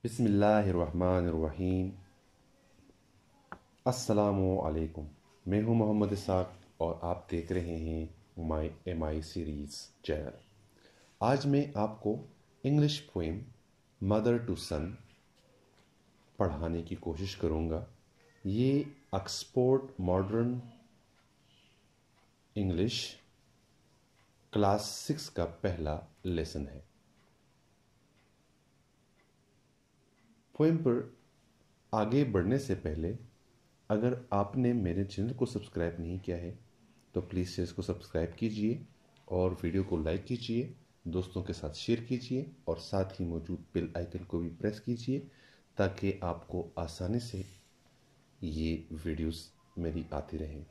बिस्मिल्लाहिर्रहमानिर्रहीम। अस्सलामुअलैकुम। मैं हूं मोहम्मद इसाक और आप देख रहे हैं माई MI सीरीज़ चैनल। आज मैं आपको इंग्लिश पोएम मदर टू सन पढ़ाने की कोशिश करूंगा। ये ऑक्सफोर्ड मॉडर्न इंग्लिश क्लास 6 का पहला लेसन है। पोएम पर आगे बढ़ने से पहले अगर आपने मेरे चैनल को सब्सक्राइब नहीं किया है तो प्लीज़ चैनल को सब्सक्राइब कीजिए और वीडियो को लाइक कीजिए, दोस्तों के साथ शेयर कीजिए और साथ ही मौजूद बेल आइकन को भी प्रेस कीजिए ताकि आपको आसानी से ये वीडियोस मेरी आती रहें।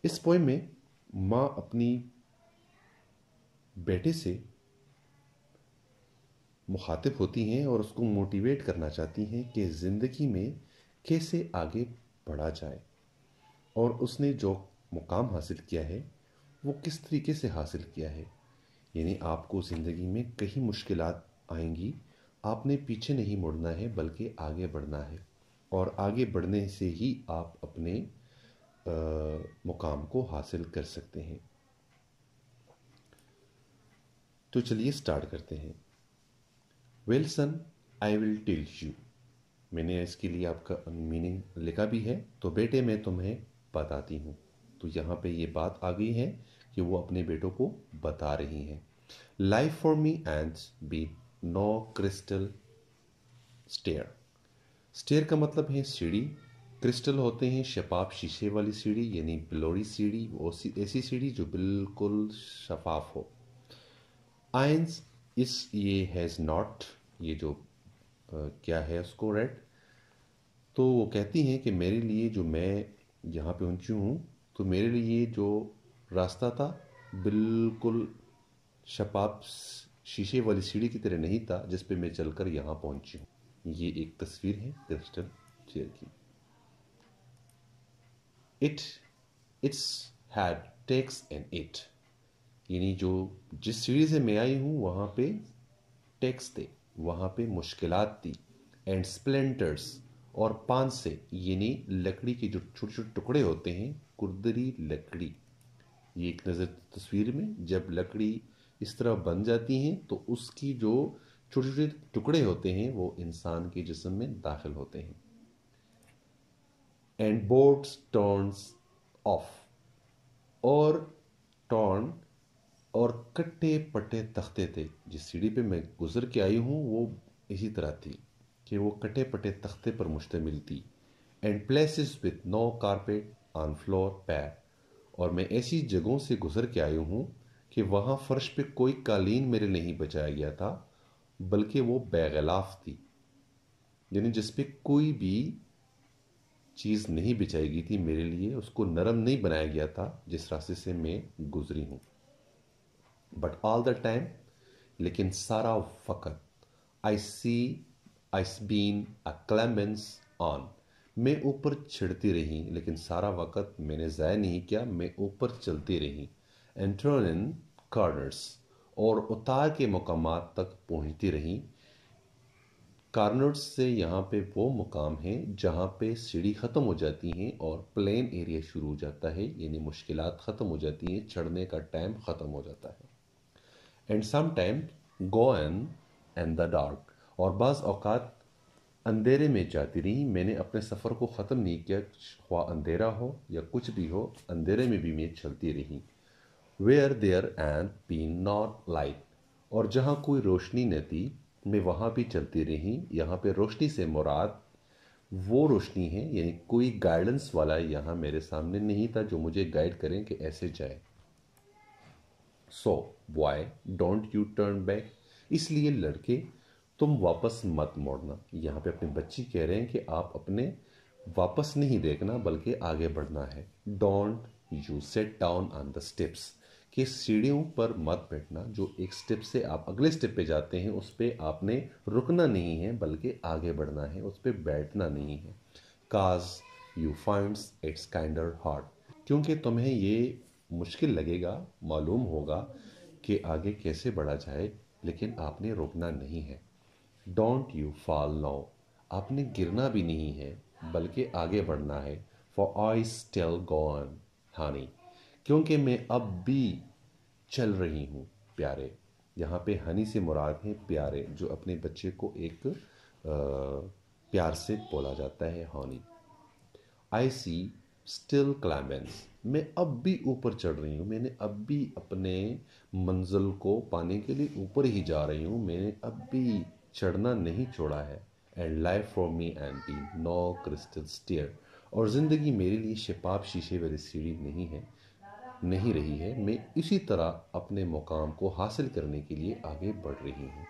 इस पोएम में माँ अपनी बेटे से मुखातिब होती हैं और उसको मोटिवेट करना चाहती हैं कि ज़िंदगी में कैसे आगे बढ़ा जाए और उसने जो मुकाम हासिल किया है वो किस तरीके से हासिल किया है। यानी आपको ज़िंदगी में कई मुश्किलात आएंगी, आपने पीछे नहीं मुड़ना है बल्कि आगे बढ़ना है और आगे बढ़ने से ही आप अपने मुकाम को हासिल कर सकते हैं। तो चलिए स्टार्ट करते हैं। Well son, I will tell you. मैंने इसके लिए आपका मीनिंग लिखा भी है, तो बेटे मैं तुम्हें बताती हूँ। तो यहाँ पे ये बात आ गई है कि वो अपने बेटों को बता रही हैं। Life for me ain't been no crystal stair. Stair का मतलब है सीढ़ी। क्रिस्टल होते हैं शफाफ शीशे वाली सीढ़ी, यानी बिलोरी सीढ़ी, वो ऐसी सीढ़ी जो बिल्कुल शफाफ हो। आइंस इस ये हैज़ नॉट, ये जो क्या है उसको रेड। तो वो कहती हैं कि मेरे लिए जो मैं यहाँ पे पहुँची हूँ तो मेरे लिए जो रास्ता था बिल्कुल शफाफ शीशे वाली सीढ़ी की तरह नहीं था जिस पे मैं चलकर यहाँ पहुँची हूँ। ये एक तस्वीर है क्रिस्टल चेयर की। It's had tacks and it, यानी जो जिस सीढ़ी से मैं आई हूँ वहाँ पे टेक्स थे, वहाँ पे मुश्किलात थी। एंड स्प्लेंटर्स, और पान से यानी लकड़ी के जो छोटे छोटे टुकड़े होते हैं, कुरदरी लकड़ी। ये एक नज़र तस्वीर में जब लकड़ी इस तरह बन जाती हैं तो उसकी जो छोटे छोटे टुकड़े होते हैं वो इंसान के जिस्म में दाखिल होते हैं। एंड बोर्ड्स टर्न्स ऑफ, और टर्न और कट्टे पट्टे तख्ते थे। जिस सीढ़ी पे मैं गुजर के आई हूँ वो इसी तरह थी कि वो कटे पटे तख्ते पर मुश्तमिल थी। And places with no carpet on floor bare, और मैं ऐसी जगहों से गुजर के आई हूँ कि वहाँ फर्श पे कोई कालीन मेरे नहीं बचाया गया था बल्कि वो बेगलाफ थी, यानी जिस पे कोई भी चीज़ नहीं बिछाई गई थी मेरे लिए, उसको नरम नहीं बनाया गया था जिस रास्ते से मैं गुजरी हूँ। बट ऑल द टाइम, लेकिन सारा वक़्त, I been a climbing on, मैं ऊपर चढ़ती रही, लेकिन सारा वक़्त मैंने ज़ाया नहीं किया, मैं ऊपर चलती रही। एंड टर्न इन कॉर्नर्स, और उतार के मकामात तक पहुंचती रही। कॉर्नर्स से यहाँ पे वो मुकाम है जहाँ पे सीढ़ी ख़त्म हो जाती हैं और प्लेन एरिया शुरू हो जाता है, यानी मुश्किलात ख़त्म हो जाती हैं, चढ़ने का टाइम ख़त्म हो जाता है। And some time go and the dark, और बाज़ औक़ात अंधेरे में जाती रही। मैंने अपने सफ़र को ख़त्म नहीं किया, ख्वाह अंधेरा हो या कुछ भी हो, अंधेरे में भी मैं चलती रही। Where there ain't been not light, और जहाँ कोई रोशनी न थी मैं वहाँ भी चलती रही। यहाँ पे रोशनी से मुराद वो रोशनी है, यानी कोई गाइडेंस वाला यहाँ मेरे सामने नहीं था जो मुझे गाइड करें कि ऐसे जाए। So why don't you turn back, इसलिए लड़के तुम वापस मत मोड़ना। यहाँ पे अपने बच्ची कह रहे हैं कि आप अपने वापस नहीं देखना बल्कि आगे बढ़ना है। Don't you set down on the steps, कि सीढ़ियों पर मत बैठना, जो एक स्टेप से आप अगले स्टेप पे जाते हैं उस पर आपने रुकना नहीं है बल्कि आगे बढ़ना है, उस पर बैठना नहीं है। Cause you finds it's kinder hard, क्योंकि तुम्हें ये मुश्किल लगेगा, मालूम होगा कि आगे कैसे बढ़ा जाए, लेकिन आपने रुकना नहीं है। ڈونٹ یو فال ناؤ، آپ نے گرنا بھی نہیں ہے بلکہ آگے بڑھنا ہے. فار آئی اسٹل گو آن ہانی، کیونکہ میں اب بھی چل رہی ہوں پیارے. یہاں پہ ہنی سے مراد ہے پیارے، جو اپنے بچے کو ایک پیار سے بولا جاتا ہے ہانی. آئی سی اسٹل کلائمبنس، میں اب بھی اوپر چڑھ رہی ہوں، میں نے اب بھی اپنے منزل کو پانے کے لیے اوپر ہی جا رہی ہوں، میں نے اب بھی چڑھنا نہیں چھوڑا ہے. And life for me ain't no crystal stair, اور زندگی میرے لیے شفاف شیشے والی سیڑھی نہیں رہی ہے، میں اسی طرح اپنے مقام کو حاصل کرنے کے لیے آگے بڑھ رہی ہوں.